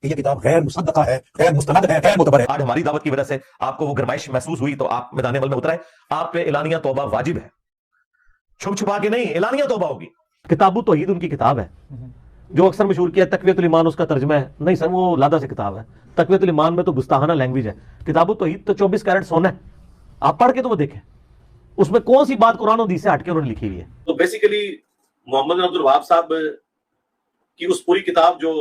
کہ یہ کتاب غیر مصدقہ ہے، غیر مستند ہے، غیر معتبر ہے۔ آج ہماری دعوت کی وجہ سے آپ کو وہ گرمائش محسوس ہوئی تو آپ میدان عمل میں اترائے، آپ پہ اعلانیہ توبہ واجب ہے، چھپ چھپا کے نہیں، اعلانیہ توبہ ہوگی۔ کتاب التوحید ان کی کتاب ہے جو اکثر مشہور کیا ہے، تقویۃ الایمان اس کا ترجمہ ہے، نہیں سر وہ لادہ سے کتاب ہے، تقویۃ الایمان میں تو گستاخانہ لینگویج ہے، کتاب التوحید تو 24 کیرٹ سونا ہے، آپ پڑھ کے تو وہ دیکھیں اس میں کون سی بات قرآن و حدیث سے ہٹ کے انہوں نے لکھی ہوئی ہے۔ تو بیسیکلی محمد بن عبد الوہاب صاحب کی اس پوری کتاب جو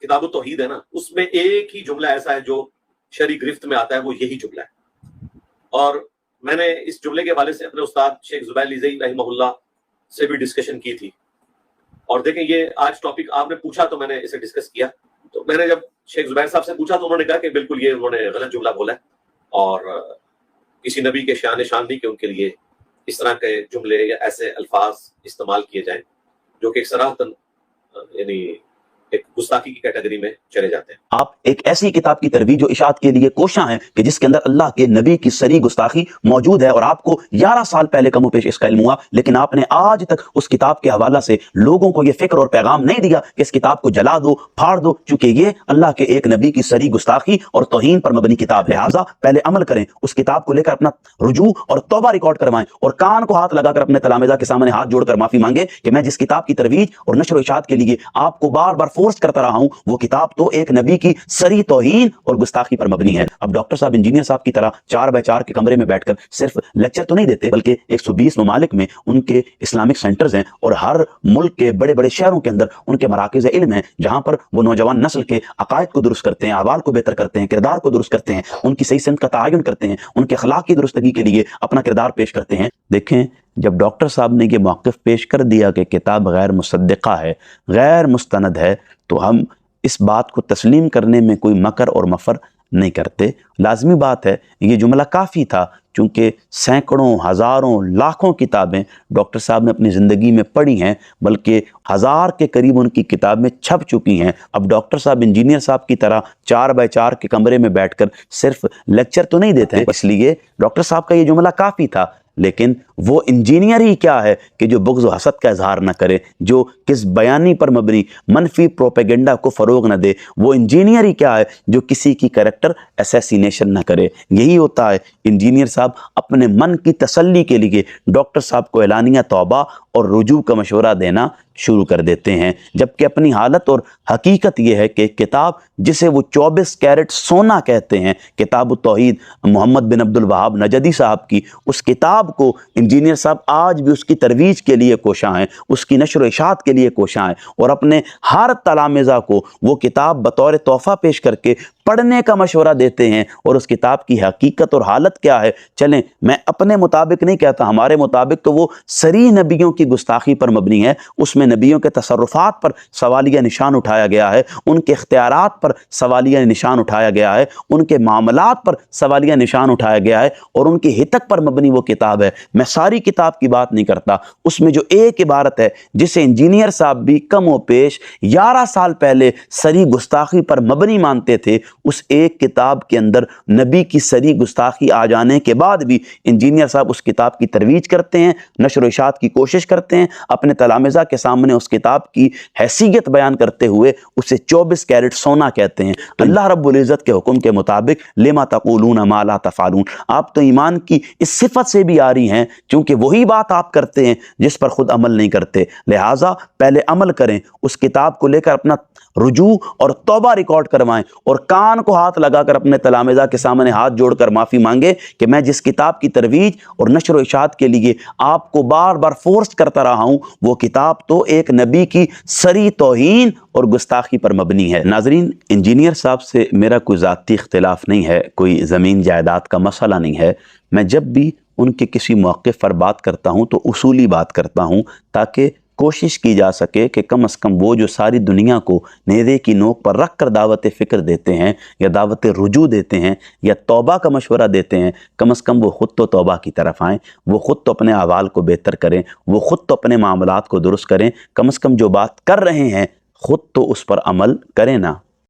کتاب التوحید ہے نا، اس میں ایک ہی جملہ ایسا ہے جو شرعی گرفت میں آتا ہے، وہ یہی جملہ ہے۔ اور میں نے اس جملے کے حوالے سے اپنے استاد شیخ زبیر لیزئی رحمہ اللہ سے بھی ڈسکشن کی تھی، اور دیکھیں یہ آج ٹاپک آپ نے پوچھا تو میں نے اسے ڈسکس کیا، تو میں نے جب شیخ زبیر صاحب سے پوچھا تو انہوں نے کہا کہ بالکل یہ انہوں نے غلط جملہ بولا ہے، اور کسی نبی کے شان نہیں کہ ان کے لیے اس طرح کے جملے یا ایسے الفاظ استعمال کیے جائیں جو کہ صراحتاً یعنی ایک گستاخی کی کیٹیگری میں چلے جاتے ہیں۔ آپ ایک ایسی کتاب کی ترویج و اشاعت کے لیے کوشاں ہیں کہ جس کے اندر اللہ کے نبی کی صریح گستاخی موجود ہے، اور آپ کو 11 سال پہلے کم و بیش اس کا علم ہوا، لیکن آپ نے آج تک اس کتاب کے حوالہ سے لوگوں کو یہ فکر اور پیغام نہیں دیا کہ اس کتاب کو جلا دو، پھاڑ دو، چونکہ یہ اللہ کے ایک نبی کی صریح گستاخی اور توہین پر مبنی کتاب ہے۔ لہٰذا پہلے عمل کریں، اس کتاب کو لے کر اپنا رجوع اور توبہ ریکارڈ کروائیں، اور کان کو ہاتھ لگا کر اپنے تلامذہ کے سامنے ہاتھ جوڑ کر معافی مانگے کہ میں جس کتاب کی ترویج اور نشر و اشاعت کے لیے آپ کو بار بار فورس کرتا رہا ہوں، وہ کتاب تو ایک نبی کی صریح توہین اور گستاخی پر مبنی ہے۔ اب ڈاکٹر صاحب انجینئر صاحب کی طرح 4x4 کے کمرے میں بیٹھ کر صرف لیکچر تو نہیں دیتے، بلکہ 120 ممالک میں ان کے اسلامک سینٹرز ہیں، اور ہر ملک کے بڑے بڑے شہروں کے اندر ان کے مراکز علم ہیں، جہاں پر وہ نوجوان نسل کے عقائد کو درست کرتے ہیں، احوال کو بہتر کرتے ہیں، کردار کو درست کرتے ہیں، ان کی صحیح سمت کا تعین کرتے ہیں، ان کے اخلاق کی درستگی کے لیے اپنا کردار پیش کرتے ہیں۔ دیکھیں جب ڈاکٹر صاحب نے یہ موقف پیش کر دیا کہ کتاب غیر مصدقہ ہے، غیر مستند ہے، تو ہم اس بات کو تسلیم کرنے میں کوئی مکر اور مفر نہیں کرتے۔ لازمی بات ہے یہ جملہ کافی تھا، چونکہ سینکڑوں، ہزاروں، لاکھوں کتابیں ڈاکٹر صاحب نے اپنی زندگی میں پڑھی ہیں، بلکہ 1000 کے قریب ان کی کتابیں چھپ چکی ہیں۔ اب ڈاکٹر صاحب انجینئر صاحب کی طرح 4x4 کے کمرے میں بیٹھ کر صرف لیکچر تو نہیں دیتے ہیں، اس لیے ڈاکٹر صاحب کا یہ جملہ کافی تھا، لیکن وہ انجینئر ہی کیا ہے کہ جو بغض و حسد کا اظہار نہ کرے، جو کس بیانی پر مبنی منفی پروپیگنڈا کو فروغ نہ دے، وہ انجینئر ہی کیا ہے جو کسی کی کریکٹر اسیسینیشن نہ کرے۔ یہی ہوتا ہے انجینئر صاحب اپنے من کی تسلی کے لیے ڈاکٹر صاحب کو اعلانیہ توبہ اور رجوع کا مشورہ دینا شروع کر دیتے ہیں، جبکہ اپنی حالت اور حقیقت یہ ہے کہ کتاب جسے وہ 24 کیرٹ سونا کہتے ہیں، کتاب التوحید محمد بن عبد الوہاب نجدی صاحب کی، اس کتاب کو انجینئر صاحب آج بھی اس کی ترویج کے لیے کوشاں ہیں، اس کی نشر و اشاعت کے لیے کوشاں ہیں، اور اپنے ہر تلامذہ کو وہ کتاب بطور تحفہ پیش کر کے پڑھنے کا مشورہ دیتے ہیں، اور اس کتاب کی حقیقت اور حالت کیا ہے چلیں میں اپنے مطابق نہیں کہتا، ہمارے مطابق تو وہ صریح نبیوں کی گستاخی پر مبنی ہے، اس میں نبیوں کے تصرفات پر سوالیہ نشان اٹھایا گیا ہے، ان کے اختیارات پر سوالیہ نشان اٹھایا گیا ہے، ان کے معاملات پر سوالیہ نشان اٹھایا گیا ہے، اور ان کی ہتک پر مبنی وہ کتاب ہے۔ میں ساری کتاب کی بات نہیں کرتا، اس میں جو ایک عبارت ہے جسے انجینئر صاحب بھی کم و پیش 11 سال پہلے صریح گستاخی پر مبنی مانتے تھے، اس ایک کتاب کے اندر نبی کی صریح گستاخی آ جانے کے بعد بھی انجینئر صاحب اس کتاب کی ترویج کرتے ہیں، نشر و اشاعت کی کوشش کرتے ہیں، اپنے تلامذہ کے سامنے اس کتاب کی حیثیت بیان کرتے ہوئے اسے 24 کیرٹ سونا کہتے ہیں۔ اللہ رب العزت کے حکم کے مطابق لما تقولون ما لا تفعلون، آپ تو ایمان کی اس صفت سے بھی آ رہی ہیں چونکہ وہی بات آپ کرتے ہیں جس پر خود عمل نہیں کرتے، لہٰذا پہلے عمل کریں، اس کتاب کو لے کر اپنا رجوع اور توبہ ریکارڈ کروائیں، اور کان کو ہاتھ لگا کر اپنے تلامذہ کے سامنے ہاتھ جوڑ کر معافی مانگے کہ میں جس کتاب کی ترویج اور نشر و اشاعت کے لیے آپ کو بار بار فورس کرتا رہا ہوں، وہ کتاب تو ایک نبی کی صریح توہین اور گستاخی پر مبنی ہے۔ ناظرین، انجینئر صاحب سے میرا کوئی ذاتی اختلاف نہیں ہے، کوئی زمین جائیداد کا مسئلہ نہیں ہے، میں جب بھی ان کے کسی موقف پر بات کرتا ہوں تو اصولی بات کرتا ہوں، تاکہ کوشش کی جا سکے کہ کم از کم وہ جو ساری دنیا کو نیزے کی نوک پر رکھ کر دعوت فکر دیتے ہیں یا دعوت رجوع دیتے ہیں یا توبہ کا مشورہ دیتے ہیں، کم از کم وہ خود تو توبہ کی طرف آئیں، وہ خود تو اپنے احوال کو بہتر کریں، وہ خود تو اپنے معاملات کو درست کریں، کم از کم جو بات کر رہے ہیں خود تو اس پر عمل کریں نا۔